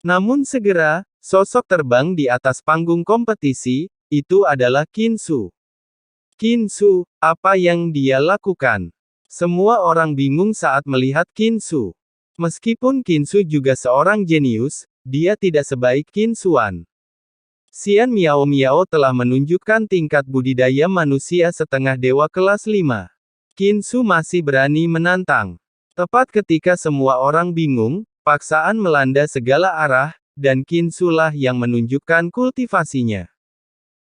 Namun segera, sosok terbang di atas panggung kompetisi, itu adalah Qin Su. Qin Su, apa yang dia lakukan? Semua orang bingung saat melihat Qin Su. Meskipun Qin Su juga seorang jenius, dia tidak sebaik Qin Xuan. Xian Miao Miao telah menunjukkan tingkat budidaya manusia setengah dewa kelas 5. Qin Su masih berani menantang. Tepat ketika semua orang bingung, paksaan melanda segala arah, dan Qin Su lah yang menunjukkan kultivasinya.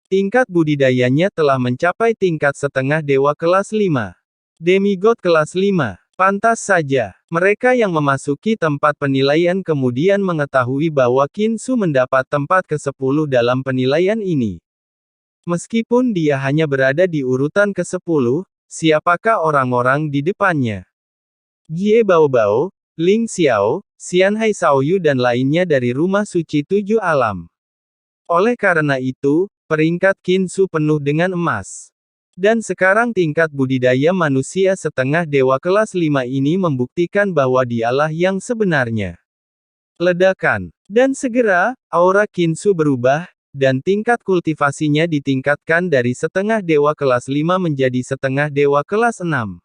Tingkat budidayanya telah mencapai tingkat setengah dewa kelas 5. Demigod kelas 5. Pantas saja, mereka yang memasuki tempat penilaian kemudian mengetahui bahwa Qin Su mendapat tempat ke-10 dalam penilaian ini. Meskipun dia hanya berada di urutan ke-10, siapakah orang-orang di depannya? Jie Baobao, Ling Xiao, Xianhai Shaoyu dan lainnya dari Rumah Suci Tujuh Alam. Oleh karena itu, peringkat Qin Su penuh dengan emas. Dan sekarang tingkat budidaya manusia setengah dewa kelas 5 ini membuktikan bahwa dialah yang sebenarnya. Ledakan. Dan segera, aura Qin Su berubah, dan tingkat kultivasinya ditingkatkan dari setengah dewa kelas 5 menjadi setengah dewa kelas 6.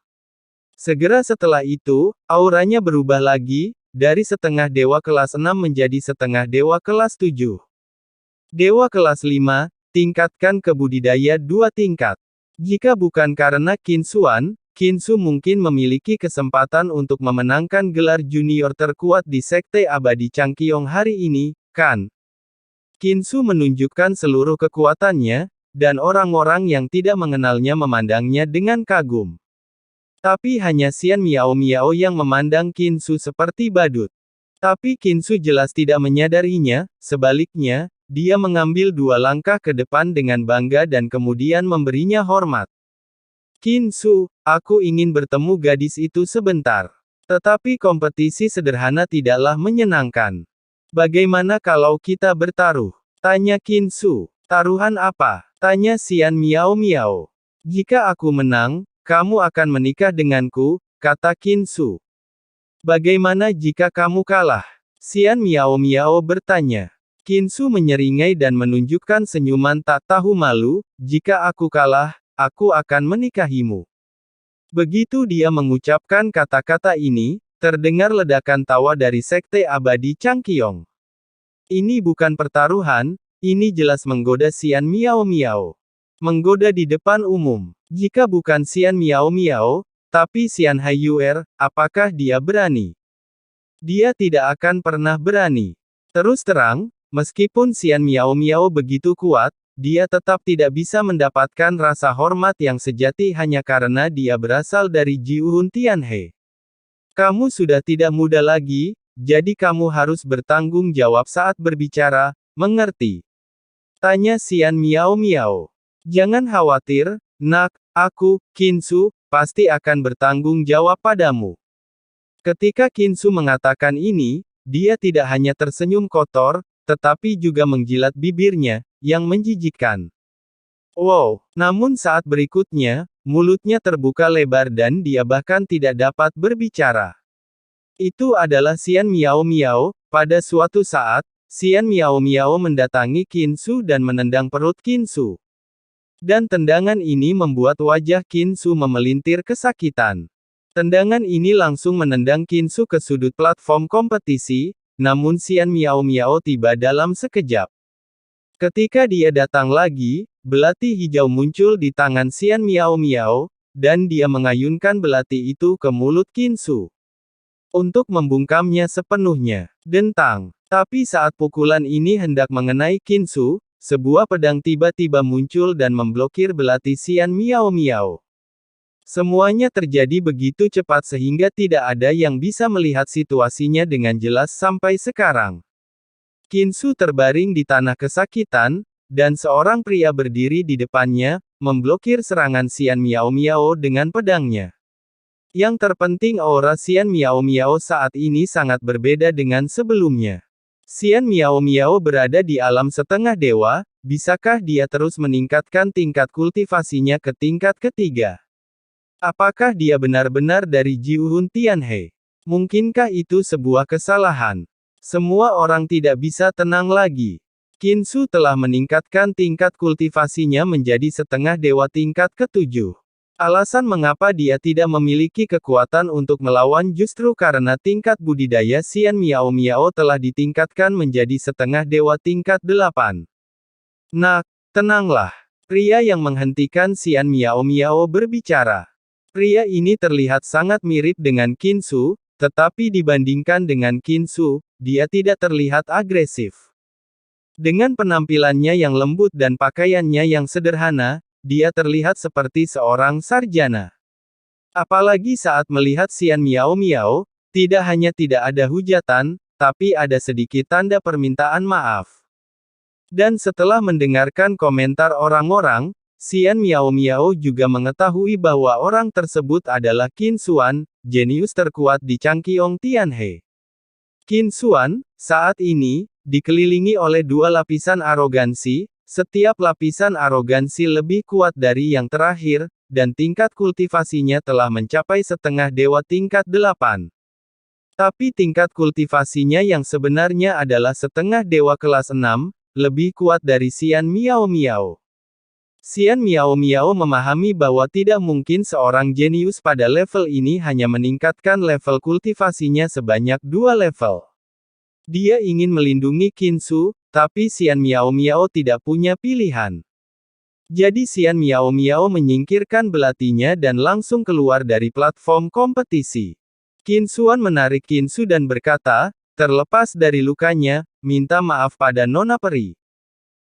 Segera setelah itu, auranya berubah lagi, dari setengah dewa kelas 6 menjadi setengah dewa kelas 7. Dewa kelas 5, tingkatkan ke budidaya 2 tingkat. Jika bukan karena Qin Xuan, Qin Su mungkin memiliki kesempatan untuk memenangkan gelar junior terkuat di Sekte Abadi Changqiong hari ini, kan? Qin Su menunjukkan seluruh kekuatannya, dan orang-orang yang tidak mengenalnya memandangnya dengan kagum. Tapi hanya Xian Miao Miao yang memandang Qin Su seperti badut. Tapi Qin Su jelas tidak menyadarinya, sebaliknya, dia mengambil 2 langkah ke depan dengan bangga dan kemudian memberinya hormat. Qin Su, aku ingin bertemu gadis itu sebentar. Tetapi kompetisi sederhana tidaklah menyenangkan. Bagaimana kalau kita bertaruh? Tanya Qin Su. Taruhan apa? Tanya Xian Miao Miao. Jika aku menang, kamu akan menikah denganku, kata Qin Su. Bagaimana jika kamu kalah? Xian Miao Miao bertanya. Qin Su menyeringai dan menunjukkan senyuman tak tahu malu, jika aku kalah, aku akan menikahimu. Begitu dia mengucapkan kata-kata ini, terdengar ledakan tawa dari Sekte Abadi Changqiong. Ini bukan pertaruhan, ini jelas menggoda Xian Miao Miao. Menggoda di depan umum. Jika bukan Xian Miao Miao, tapi Xian Haiyuer, apakah dia berani? Dia tidak akan pernah berani. Terus terang, meskipun Xian Miao Miao begitu kuat, dia tetap tidak bisa mendapatkan rasa hormat yang sejati hanya karena dia berasal dari Jiuhun Tianhe. Kamu sudah tidak muda lagi, jadi kamu harus bertanggung jawab saat berbicara, mengerti? Tanya Xian Miao Miao. Jangan khawatir, nak, aku, Qin Su, pasti akan bertanggung jawab padamu. Ketika Qin Su mengatakan ini, dia tidak hanya tersenyum kotor, tetapi juga menjilat bibirnya, yang menjijikkan. Wow! Namun saat berikutnya, mulutnya terbuka lebar dan dia bahkan tidak dapat berbicara. Itu adalah Xian Miao Miao. Pada suatu saat, Xian Miao Miao mendatangi Qin Su dan menendang perut Qin Su. Dan tendangan ini membuat wajah Qin Su memelintir kesakitan. Tendangan ini langsung menendang Qin Su ke sudut platform kompetisi, namun Xian Miao Miao tiba dalam sekejap. Ketika dia datang lagi, belati hijau muncul di tangan Xian Miao Miao, dan dia mengayunkan belati itu ke mulut Qin Su. Untuk membungkamnya sepenuhnya. Dentang. Tapi saat pukulan ini hendak mengenai Qin Su, sebuah pedang tiba-tiba muncul dan memblokir belati Xian Miao Miao. Semuanya terjadi begitu cepat sehingga tidak ada yang bisa melihat situasinya dengan jelas sampai sekarang. Qin Su terbaring di tanah kesakitan, dan seorang pria berdiri di depannya, memblokir serangan Xian Miao Miao dengan pedangnya. Yang terpenting aura Xian Miao Miao saat ini sangat berbeda dengan sebelumnya. Xian Miao Miao berada di alam setengah dewa, bisakah dia terus meningkatkan tingkat kultivasinya ke tingkat ketiga? Apakah dia benar-benar dari Jiuhun Tianhe? Mungkinkah itu sebuah kesalahan? Semua orang tidak bisa tenang lagi. Qin Su telah meningkatkan tingkat kultivasinya menjadi setengah dewa tingkat ke-7. Alasan mengapa dia tidak memiliki kekuatan untuk melawan justru karena tingkat budidaya Xian Miao Miao telah ditingkatkan menjadi setengah dewa tingkat 8. Nak, tenanglah. Pria yang menghentikan Xian Miao Miao berbicara. Pria ini terlihat sangat mirip dengan Qin Su, tetapi dibandingkan dengan Qin Su, dia tidak terlihat agresif. Dengan penampilannya yang lembut dan pakaiannya yang sederhana, dia terlihat seperti seorang sarjana. Apalagi saat melihat Xian Miao Miao, tidak hanya tidak ada hujatan, tapi ada sedikit tanda permintaan maaf. Dan setelah mendengarkan komentar orang-orang, Xian Miao Miao juga mengetahui bahwa orang tersebut adalah Qin Xuan, jenius terkuat di Changqiong Tianhe. Qin Xuan, saat ini, dikelilingi oleh dua lapisan arogansi, setiap lapisan arogansi lebih kuat dari yang terakhir, dan tingkat kultivasinya telah mencapai setengah dewa tingkat 8. Tapi tingkat kultivasinya yang sebenarnya adalah setengah dewa kelas 6, lebih kuat dari Xian Miao Miao. Xian Miao Miao memahami bahwa tidak mungkin seorang jenius pada level ini hanya meningkatkan level kultivasinya sebanyak 2 level. Dia ingin melindungi Qin-Su, tapi Xian Miao Miao tidak punya pilihan. Jadi Xian Miao Miao menyingkirkan belatinya dan langsung keluar dari platform kompetisi. Qin Xuan menarik Qin-Su dan berkata, terlepas dari lukanya, minta maaf pada Nona Peri.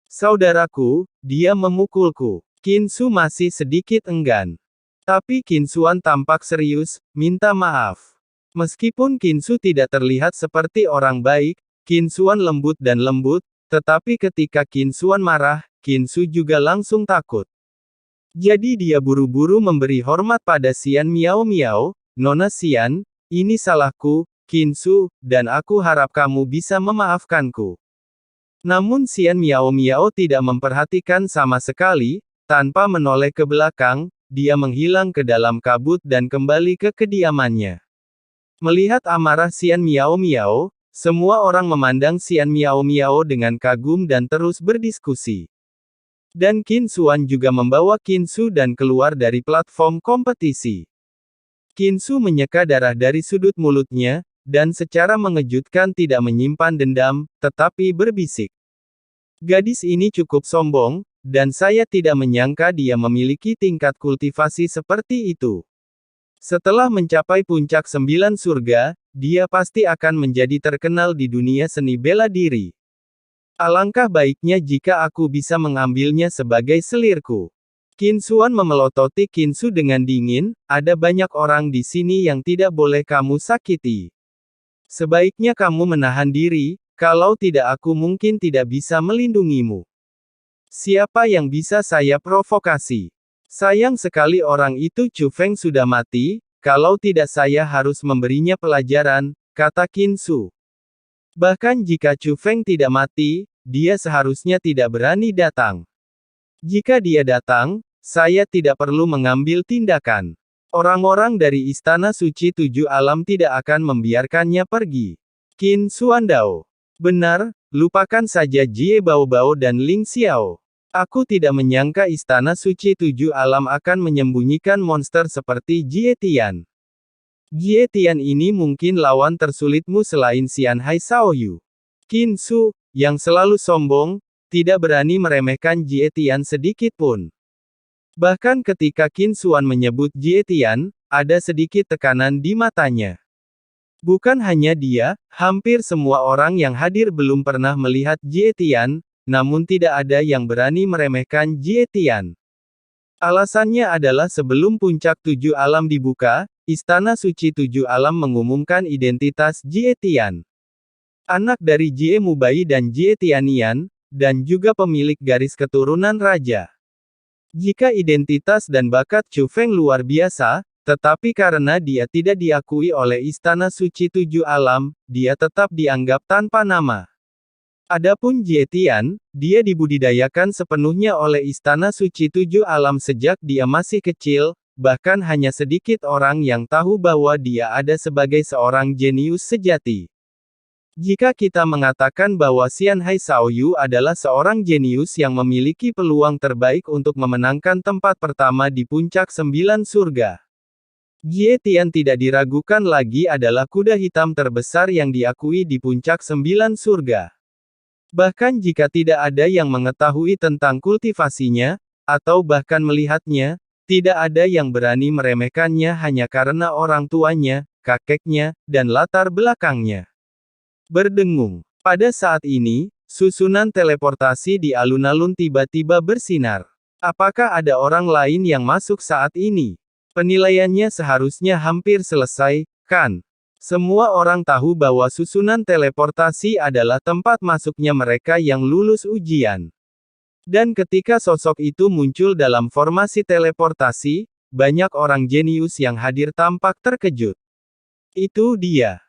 Saudaraku, dia memukulku. Qin-Su masih sedikit enggan. Tapi Qin Xuan tampak serius, minta maaf. Meskipun Qin-Su tidak terlihat seperti orang baik, Qin Xuan lembut dan lembut, tetapi ketika Qin Xuan marah, Qin-Su juga langsung takut. Jadi dia buru-buru memberi hormat pada Xian Miao Miao, Nona Xian, ini salahku, Qin-Su, dan aku harap kamu bisa memaafkanku. Namun Xian Miao Miao tidak memperhatikan sama sekali, tanpa menoleh ke belakang, dia menghilang ke dalam kabut dan kembali ke kediamannya. Melihat amarah Xian Miao Miao, semua orang memandang Xian Miao Miao dengan kagum dan terus berdiskusi. Dan Qin Xuan juga membawa Qin-Su dan keluar dari platform kompetisi. Qin-Su menyeka darah dari sudut mulutnya, dan secara mengejutkan tidak menyimpan dendam, tetapi berbisik. Gadis ini cukup sombong, dan saya tidak menyangka dia memiliki tingkat kultivasi seperti itu. Setelah mencapai puncak 9 surga, dia pasti akan menjadi terkenal di dunia seni bela diri. Alangkah baiknya jika aku bisa mengambilnya sebagai selirku. Qin Xuan memelototi Qin-Su dengan dingin, ada banyak orang di sini yang tidak boleh kamu sakiti. Sebaiknya kamu menahan diri, kalau tidak aku mungkin tidak bisa melindungimu. Siapa yang bisa saya provokasi? Sayang sekali orang itu Chu Feng sudah mati, kalau tidak saya harus memberinya pelajaran, kata Qin-Su. Bahkan jika Chu Feng tidak mati, dia seharusnya tidak berani datang. Jika dia datang, saya tidak perlu mengambil tindakan. Orang-orang dari Istana Suci 7 Alam tidak akan membiarkannya pergi. Qin Xuandao. Benar, lupakan saja Jie Baobao dan Ling Xiao. Aku tidak menyangka Istana Suci 7 Alam akan menyembunyikan monster seperti Jie Tian. Jie Tian ini mungkin lawan tersulitmu selain Xian Hai Shaoyu. Qin-Su, yang selalu sombong, tidak berani meremehkan Jie Tian sedikit pun. Bahkan ketika Qin Xuan menyebut Jie Tian, ada sedikit tekanan di matanya. Bukan hanya dia, hampir semua orang yang hadir belum pernah melihat Jie Tian, namun tidak ada yang berani meremehkan Jie Tian. Alasannya adalah sebelum puncak 7 alam dibuka, Istana Suci 7 Alam mengumumkan identitas Jie Tian. Anak dari Jie Mubai dan Jie Tianian, dan juga pemilik garis keturunan raja. Jika identitas dan bakat Chu Feng luar biasa, tetapi karena dia tidak diakui oleh Istana Suci 7 Alam, dia tetap dianggap tanpa nama. Adapun Jie Tian, dia dibudidayakan sepenuhnya oleh Istana Suci 7 Alam sejak dia masih kecil, bahkan hanya sedikit orang yang tahu bahwa dia ada sebagai seorang jenius sejati. Jika kita mengatakan bahwa Xian Hai Shaoyu adalah seorang jenius yang memiliki peluang terbaik untuk memenangkan tempat pertama di puncak 9 surga, Jie Tian tidak diragukan lagi adalah kuda hitam terbesar yang diakui di puncak 9 surga. Bahkan jika tidak ada yang mengetahui tentang kultivasinya, atau bahkan melihatnya, tidak ada yang berani meremehkannya hanya karena orang tuanya, kakeknya, dan latar belakangnya. Berdengung. Pada saat ini, susunan teleportasi di alun-alun tiba-tiba bersinar. Apakah ada orang lain yang masuk saat ini? Penilaiannya seharusnya hampir selesai, kan? Semua orang tahu bahwa susunan teleportasi adalah tempat masuknya mereka yang lulus ujian. Dan ketika sosok itu muncul dalam formasi teleportasi, banyak orang jenius yang hadir tampak terkejut. Itu dia.